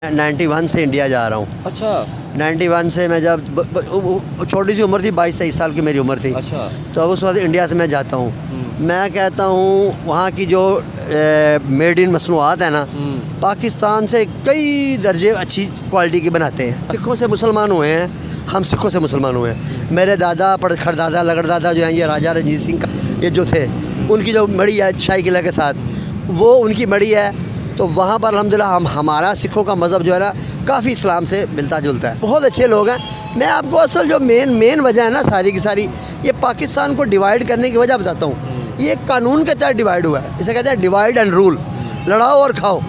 91 से इंडिया जा रहा हूँ। अच्छा 91 से मैं जब छोटी सी उम्र थी, 22-23 साल की मेरी उम्र थी। अच्छा तो अब उस वक्त इंडिया से मैं जाता हूँ। मैं कहता हूँ वहाँ की जो मेड इन मसनूआत है ना, पाकिस्तान से कई दर्जे अच्छी क्वालिटी की बनाते हैं। सिखों से मुसलमान हुए हैं, हम सिखों से मुसलमान हुए हैं। मेरे दादा पड़खड़दादा लगड़दादा जो हैं, ये राजा रंजीत सिंह का ये जो थे, उनकी जो मड़ी है शाही किला के साथ, वो उनकी मड़ी है। तो वहाँ पर अल्हम्दुलिल्लाह हमारा सिखों का मज़हब जो है ना, काफ़ी इस्लाम से मिलता जुलता है। बहुत अच्छे लोग हैं। मैं आपको असल जो मेन वजह है ना सारी की सारी, ये पाकिस्तान को डिवाइड करने की वजह बताता हूँ। ये कानून के तहत डिवाइड हुआ है। इसे कहते हैं डिवाइड एंड रूल, लड़ाओ और खाओ।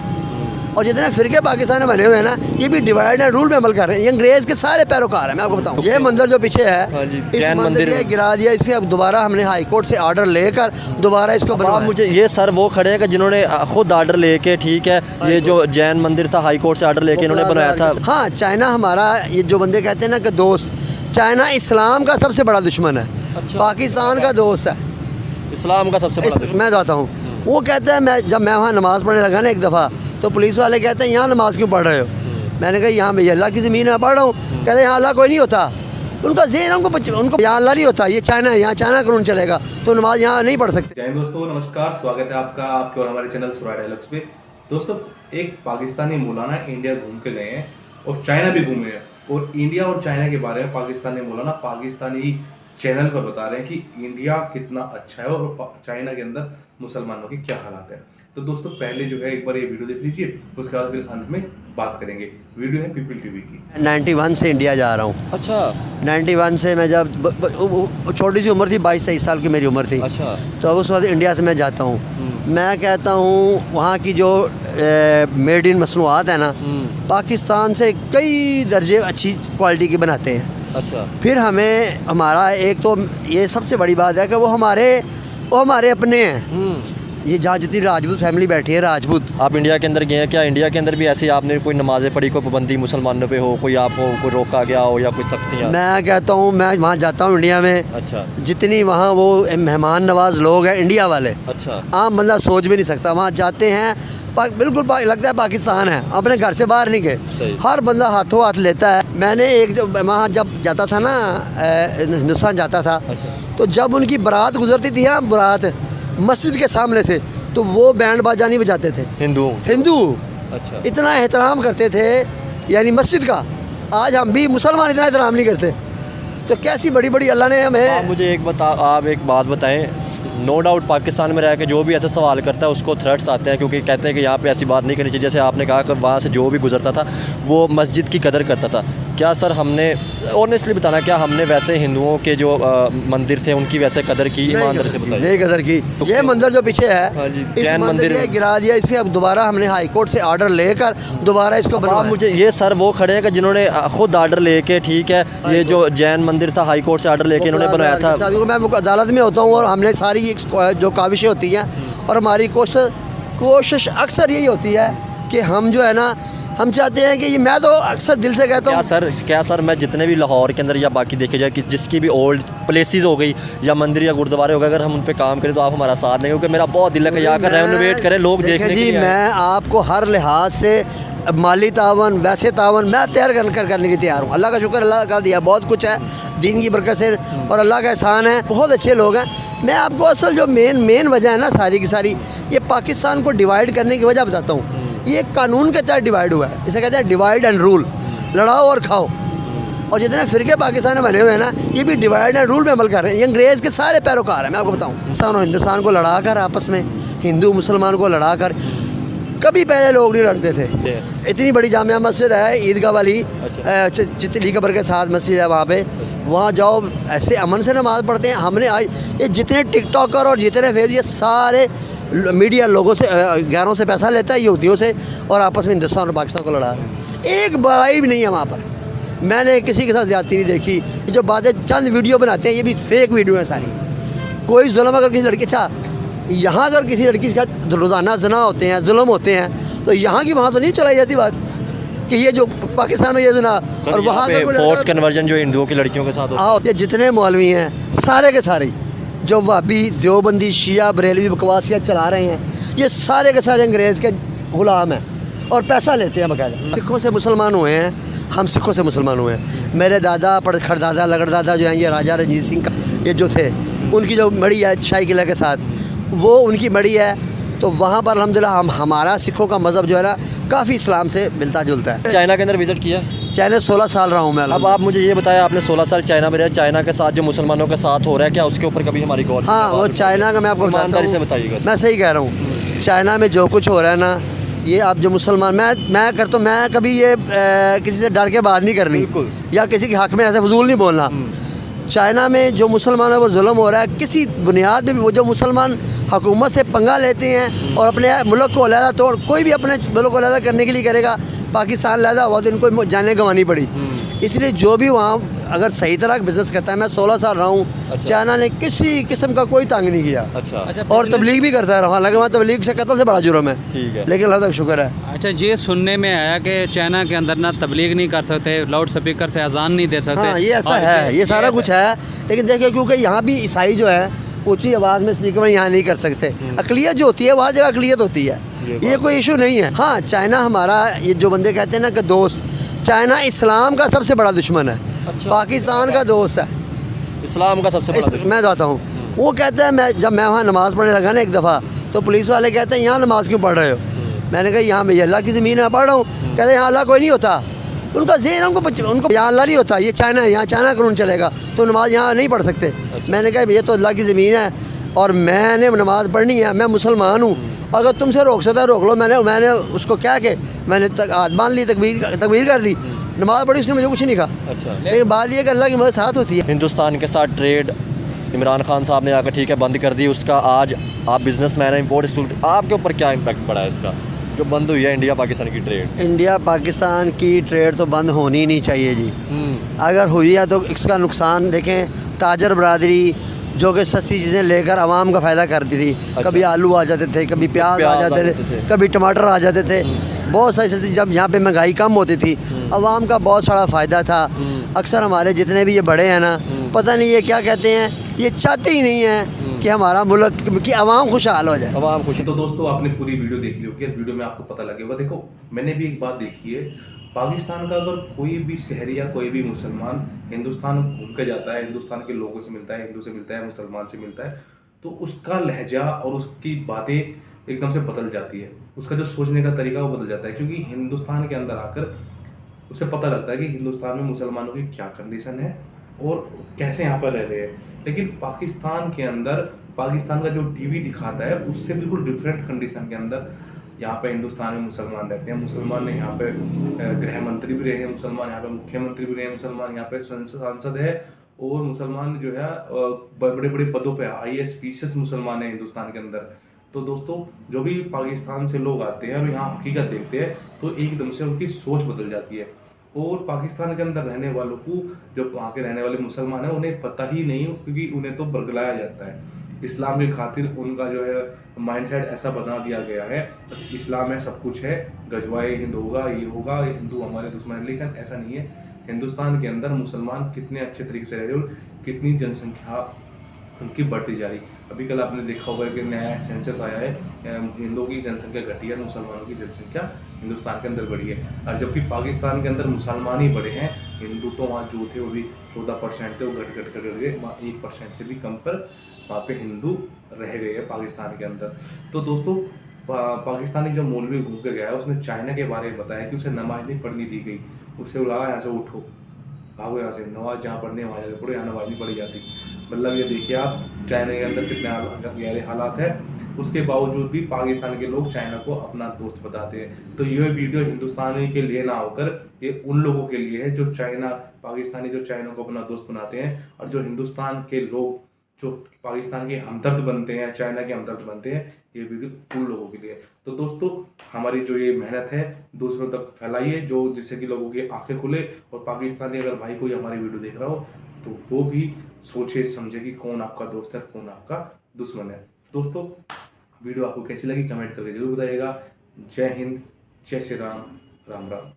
और जितने फ़िरके पाकिस्तान में बने हुए हैं ना, ये भी डिवाइड एंड रूल में अमल कर रहे हैं। ये अंग्रेज़ के सारे पैरोकार हैं। मैं आपको बताऊँ, ये मंदिर जो पीछे है, इस मंदिर ये गिरा दिया। इसके अब दोबारा हमने हाई कोर्ट से ऑर्डर लेकर दोबारा इसको बनवाया। मुझे ये सर वो खड़े हैं कि जिन्होंने खुद ऑर्डर लेके, ठीक है, ये जो जैन मंदिर था हाई कोर्ट से ऑर्डर लेके इन्होंने बनाया था। हाँ, चाइना हमारा, ये जो बंदे कहते हैं ना कि दोस्त, चाइना इस्लाम का सबसे बड़ा दुश्मन है। अच्छा। पाकिस्तान का दोस्त है, इस्लाम का सबसे बड़ा दुश्मन। मैं बताता हूँ। वो कहता है, जब मैं वहाँ नमाज़ पढ़ने लगा ना एक दफ़ा, तो पुलिस वाले कहते हैं यहाँ नमाज़ क्यों पढ़ रहे हो? मैंने कहा यहाँ मैं अल्लाह की ज़मीन में पढ़ रहा हूँ। कहते हैं यहाँ अल्लाह कोई नहीं होता। उनका ज़हन, उनको यहाँ अल्लाह नहीं होता, ये चाइना है, यहाँ चाइना कानून चलेगा, तो नमाज़ यहाँ नहीं पढ़ सकते। जय हिंद दोस्तों, नमस्कार, स्वागत है आपका आपके और हमारे चैनल सुराय डायलॉग्स पे। दोस्तों, एक पाकिस्तानी मौलाना इंडिया घूम के गए हैं और चाइना भी घूमे हैं, और इंडिया और चाइना के बारे में पाकिस्तानी मौलाना पाकिस्तानी चैनल पर बता रहे हैं कि इंडिया कितना अच्छा है और चाइना के अंदर मुसलमानों की क्या हालात है। तो दोस्तों, पहले जो है एक बार ये वीडियो देख लीजिए, उसके बाद फिर अंत में बात करेंगे। वीडियो है पीपल टीवी की। 91 से इंडिया जा रहा हूँ। अच्छा 91 से मैं जब छोटी सी उम्र थी, 22-23 साल की मेरी उम्र थी। अच्छा तो अब उस वक्त इंडिया से मैं जाता हूँ। मैं कहता हूँ वहाँ की जो मेड इन मसनूआत है ना, पाकिस्तान से कई दर्जे अच्छी क्वालिटी की बनाते हैं। अच्छा फिर हमें हमारा एक तो ये सबसे बड़ी बात है कि वो हमारे अपने हैं। ये जहाँ जितनी राजपूत फैमिली बैठी है, राजपूत। आप इंडिया के अंदर गए हैं क्या? इंडिया के अंदर भी ऐसे आपने कोई नमाज़ें पढ़ी, कोई पाबंदी मुसलमानों पे हो, कोई आपको कोई रोका गया हो या कोई सख्तियाँ? मैं कहता हूँ, मैं वहाँ जाता हूँ इंडिया में। अच्छा जितनी वहाँ वो मेहमान नवाज लोग हैं इंडिया वाले, अच्छा आम बंदा सोच भी नहीं सकता। वहाँ जाते हैं, बिल्कुल लगता है पाकिस्तान है, अपने घर से बाहर नहीं गए। हर बंदा हाथों हाथ लेता है। मैंने एक वहाँ जब जाता था ना, हिंदुस्तान जाता था। अच्छा तो जब उनकी बारात गुजरती थी ना, बारात मस्जिद के सामने से, तो वो बैंड बाजा नहीं बजाते थे। हिंदू अच्छा इतना एहतराम करते थे, यानी मस्जिद का। आज हम भी मुसलमान इतना एहतराम नहीं करते। तो कैसी बड़ी बड़ी अल्लाह ने हमें। आप मुझे आप एक बात बताएं। नो डाउट पाकिस्तान में रह के जो भी ऐसे सवाल करता है उसको थ्रेट्स आते हैं, क्योंकि कहते हैं कि यहाँ पे ऐसी बात नहीं करनी चाहिए। जैसे आपने कहा कि वहाँ से जो भी गुजरता था वो मस्जिद की कदर करता था। क्या सर हमने ऑनेस्टली बताना, क्या हमने वैसे हिंदुओं के जो मंदिर थे उनकी वैसे कदर की? ईमानदारी से बताइए। नहीं कदर की। ये मंदिर जो पीछे है, जैन मंदिर ये गिरा दिया। इसके अब दोबारा हमने हाई कोर्ट से ऑर्डर लेकर दोबारा इसको बनवाया। मुझे ये सर वो खड़े हैं कि जिन्होंने खुद ऑर्डर लेके, ठीक है, ये जो जैन मंदिर था हाई कोर्ट से ऑर्डर लेके इन्होंने बनाया था। मैं अदालत में होता हूँ और हमने सारी जो काविशें होती हैं, और हमारी कोशिश अक्सर यही होती है कि हम जो है ना, हम चाहते हैं कि ये, मैं तो अक्सर दिल से कहता हूँ। क्या सर मैं जितने भी लाहौर के अंदर या बाकी देखे जाए कि जिसकी भी ओल्ड प्लेसेस हो गई या मंदिर या गुरुद्वारे हो गए, अगर हम उन पे काम करें तो आप हमारा साथ देंगे? क्योंकि मेरा बहुत दिल है कि यहाँ का रेनोवेट करें, लोग देखने के लिए। मैं आपको हर लिहाज से माली तावन, वैसे तावन मैं तैयार करने की तैयार हूँ। अल्लाह का शुक्र, अल्लाह का दिया बहुत कुछ है, दीन की बरकत से, और अल्लाह का एहसान है। बहुत अच्छे लोग हैं। मैं आपको असल जो मेन वजह है ना सारी की सारी, ये पाकिस्तान को डिवाइड करने की वजह बताता हूँ। ये कानून के तहत डिवाइड हुआ है। इसे कहते हैं डिवाइड एंड रूल, लड़ाओ और खाओ। और जितने फ़िरके पाकिस्तान में बने हुए हैं ना, ये भी डिवाइड एंड रूल में अमल कर रहे हैं। ये अंग्रेज़ के सारे पैरोकार हैं। मैं आपको बताऊँ, पाकिस्तान और हिंदुस्तान को लड़ा कर, आपस में हिंदू मुसलमान को लड़ा कर, कभी पहले लोग नहीं लड़ते थे। इतनी बड़ी जामिया मस्जिद है ईदगाह वाली, चितली कब्र के साथ मस्जिद है वहाँ पे। वहाँ जाओ, ऐसे अमन से नमाज़ पढ़ते हैं। हमने आज ये जितने टिकटॉकर और जितने फेस, ये सारे मीडिया लोगों से, गैरों से पैसा लेता है, यहूदियों से, और आपस में हिंदुस्तान और पाकिस्तान को लड़ा रहे हैं। एक बड़ाई भी नहीं है वहाँ पर। मैंने किसी के साथ ज़्यादती नहीं देखी। ये जो बातें चंद वीडियो बनाते हैं, ये भी फेक वीडियो है सारी। कोई जुल्म अगर किसी लड़की, अच्छा यहाँ अगर किसी लड़की के साथ रोज़ाना ज़ना होते हैं, जुल्म होते हैं, तो यहाँ की वहाँ तो नहीं चलाई जाती बात कि ये जो पाकिस्तान में ये जना, और वहाँ का फोर्स कन्वर्जन जो हिंदुओं की लड़कियों के साथ होता है। ये जितने मौलवी हैं सारे के सारे, जो वहाबी, देवबंदी, शिया, बरेलवी बकवासियात चला रहे हैं, ये सारे के सारे अंग्रेज़ के ग़ुलाम हैं। और पैसा लेते हैं बाकायदा। सिखों से मुसलमान हुए हैं, हम सिखों से मुसलमान हुए हैं। मेरे दादा खड़दादा लगड़दादा जो हैं ये राजा रंजीत सिंह का ये जो थे, उनकी जो मड़ी है शाही किला के साथ, वो उनकी मड़ी है। तो वहाँ पर अल्हम्दुलिल्लाह हमारा सिखों का मज़हब जो है ना काफ़ी इस्लाम से मिलता जुलता है। चाइना के अंदर विज़िट किया? चाइना 16 साल रहा हूँ मैं। अब आप मुझे ये बताया, आपने 16 साल चाइना में रहा, चाइना के साथ जो मुसलमानों के साथ हो रहा है, क्या उसके ऊपर कभी हमारी गौर? हाँ, वो चाइना का मैं आपको बताता ईमानदारी से हूँ, बताइएगा। मैं सही कह रहा हूँ। चाइना में जो कुछ हो रहा है ना, ये आप जो मुसलमान, मैं करता हूँ, मैं कभी ये किसी से डर के बात नहीं करनी बिल्कुल। या किसी के हक़ में ऐसे फजूल नहीं बोलना। चाइना में जो मुसलमान है वो जुल्म हो रहा है किसी बुनियाद पे भी। वो जो मुसलमान हुकूमत से पंगा लेते हैं और अपने मुल्क को अलहदा तोड़, कोई भी अपने मुल्क को अलहदा करने के लिए करेगा, पाकिस्तान अलहदा हुआ तो इनको जाने गंवानी पड़ी। इसलिए जो भी वहाँ अगर सही तरह का बिज़नेस करता है, मैं 16 साल रहा हूँ, अच्छा। चाइना ने किसी किस्म का कोई तंग नहीं किया। अच्छा, और तबलीग भी करता रहा, हालांकि वहाँ तबलीग से कत्ल से बड़ा जुर्म है, ठीक है। लेकिन अल्लाह का शुक्र है। अच्छा, ये सुनने में आया कि चाइना के अंदर ना तबलीग नहीं कर सकते, लाउड स्पीकर से अजान नहीं दे सकते। हाँ, ये ऐसा और है, ये सारा कुछ है। लेकिन देखिए, क्योंकि यहाँ भी ईसाई जो है ऊँची आवाज़ में स्पीकर में यहाँ नहीं कर सकते। अकलियत जो होती है वहाँ जगह अकलियत होती है, ये कोई इशू नहीं है। हाँ, चाइना हमारा, ये जो बंदे कहते हैं ना कि दोस्त, चाइना इस्लाम का सबसे बड़ा दुश्मन है। अच्छा। पाकिस्तान का दोस्त है, इस्लाम का सबसे बड़ा दुश्मन। मैं बताता हूँ। वो कहता है, जब मैं वहाँ नमाज़ पढ़ने लगा ना एक दफ़ा, तो पुलिस वाले कहते हैं यहाँ नमाज़ क्यों पढ़ रहे हो? मैंने कहा यहाँ मैं अल्लाह की ज़मीन में पढ़ रहा हूँ। कहते हैं यहाँ अल्लाह कोई नहीं होता। उनका ज़हन, उनको यहाँ अल्लाह नहीं होता, ये चाइना है, यहाँ चाइना कानून चलेगा, तो नमाज़ यहाँ नहीं पढ़ सकते। मैंने कहा ये तो अल्लाह की ज़मीन है और मैंने नमाज़ पढ़नी है, मैं मुसलमान हूँ, अगर तुमसे रोक सकता रोक लो। मैंने उसको क्या कि मैंने हाथ बांध ली, तकबीर कर दी, नमाज़ पढ़ी, उसने मुझे कुछ नहीं कहा। अच्छा। लेकिन बात ये कि अल्लाह की मदद साथ होती है। हिंदुस्तान के साथ ट्रेड इमरान खान साहब ने आकर ठीक है बंद कर दी, उसका आज आप बिजनेसमैन हैं, इंपोर्ट एक्सपोर्ट, आपके ऊपर क्या इम्पैक्ट पड़ा है इसका जो बंद हुई है इंडिया पाकिस्तान की ट्रेड? इंडिया पाकिस्तान की ट्रेड तो बंद होनी ही नहीं चाहिए जी। अगर हुई है तो इसका नुकसान देखें, ताजर बरादरी जो कि सस्ती चीज़ें लेकर आवाम का फ़ायदा करती थी। अच्छा। कभी आलू आ जाते थे, कभी प्याज आ जाते थे, कभी टमाटर आ जाते थे, बहुत सारी सस्ती। जब यहाँ पे महंगाई कम होती थी, आवाम का बहुत सारा फ़ायदा था। अक्सर हमारे जितने भी ये बड़े हैं ना, पता नहीं ये क्या कहते हैं, ये चाहते ही नहीं हैं कि हमारा मुल्क की आवाम खुशहाल हो जाए। आवाम खुश। तो दोस्तों, आपने पूरी वीडियो देख ली होगी, वीडियो में आपको पता लगे होगा। देखो, मैंने भी एक बात देखी है, पाकिस्तान का अगर कोई भी शहरी या कोई भी मुसलमान हिंदुस्तान घूम के जाता है, हिंदुस्तान के लोगों से मिलता है, हिंदू से मिलता है, मुसलमान से मिलता है, तो उसका लहजा और उसकी बातें एकदम से बदल जाती है, उसका जो सोचने का तरीका वो बदल जाता है। क्योंकि हिंदुस्तान के अंदर आकर उसे पता लगता है कि हिंदुस्तान में मुसलमानों की क्या कंडीशन है और कैसे यहाँ पर रह रहे हैं। लेकिन पाकिस्तान के अंदर, पाकिस्तान का जो टीवी दिखाता है उससे बिल्कुल डिफरेंट कंडीशन के अंदर यहाँ पे हिंदुस्तान में मुसलमान रहते हैं। मुसलमान ने यहाँ पे गृह मंत्री भी रहे हैं, मुसलमान यहाँ पे मुख्यमंत्री भी रहे हैं, मुसलमान यहाँ पे सांसद है, और मुसलमान जो है बड़े बड़े पदों पे IAS PCS मुसलमान है हिंदुस्तान के अंदर। तो दोस्तों, जो भी पाकिस्तान से लोग आते हैं और यहाँ हकीकत देखते हैं तो एकदम से उनकी सोच बदल जाती है। और पाकिस्तान के अंदर रहने वालों को, जो वहाँ के रहने वाले मुसलमान हैं, उन्हें पता ही नहीं, क्योंकि उन्हें तो बरगलाया जाता है। इस्लाम की खातिर उनका जो है माइंडसेट ऐसा बना दिया गया है, इस्लाम है सब कुछ है, गजवाए हिंद होगा, ये होगा, हिंदू हमारे दुश्मन है। लेकिन ऐसा नहीं है। हिंदुस्तान के अंदर मुसलमान कितने अच्छे तरीके से रह रहे और कितनी जनसंख्या उनकी बढ़ती जा रही। अभी कल आपने देखा होगा कि नया सेंसस आया है, हिंदुओं की जनसंख्या घटी है, मुसलमानों की जनसंख्या हिंदुस्तान के अंदर बढ़ी है। और जबकि पाकिस्तान के अंदर मुसलमान ही बढ़े हैं, हिंदू तो वहाँ जो थे वो भी 14% थे, वो घट गए, वहाँ 1% से भी कम पर वहाँ पे हिंदू रह गए हैं पाकिस्तान के अंदर। तो दोस्तों, पाकिस्तानी जो मौलवी घूम के गया है, उसने चाइना के बारे में बताया कि उसे नमाज नहीं पढ़नी दी गई, उसे उड़ा यहाँ से उठो, भागो यहाँ से, नमाज जहाँ पढ़ने वहाँ जाकर पढ़ो, यहाँ नमाज नहीं पढ़ी जाती। मतलब ये देखिए आप, चाइना के अंदर कितने गहरे हालात है, उसके बावजूद भी पाकिस्तान के लोग चाइना को अपना दोस्त बताते हैं। तो ये वीडियो हिंदुस्तानी के लिए ना होकर ये उन लोगों के लिए है जो पाकिस्तानी जो चाइना को अपना दोस्त बनाते हैं, और जो हिंदुस्तान के लोग जो पाकिस्तान के हमदर्द बनते हैं, चाइना के हमदर्द बनते हैं, ये वीडियो उन लोगों के लिए। तो दोस्तों, हमारी जो ये मेहनत है दूसरों तक फैलाइए, जो जिससे कि लोगों की आंखें खुले, और पाकिस्तानी अगर भाई कोई हमारी वीडियो देख रहा हो तो वो भी सोचे समझे कि कौन आपका दोस्त है, कौन आपका दुश्मन है। दोस्तों, वीडियो आपको कैसी लगी कमेंट करके जरूर बताइएगा। जय हिंद, जय श्री राम, राम राम।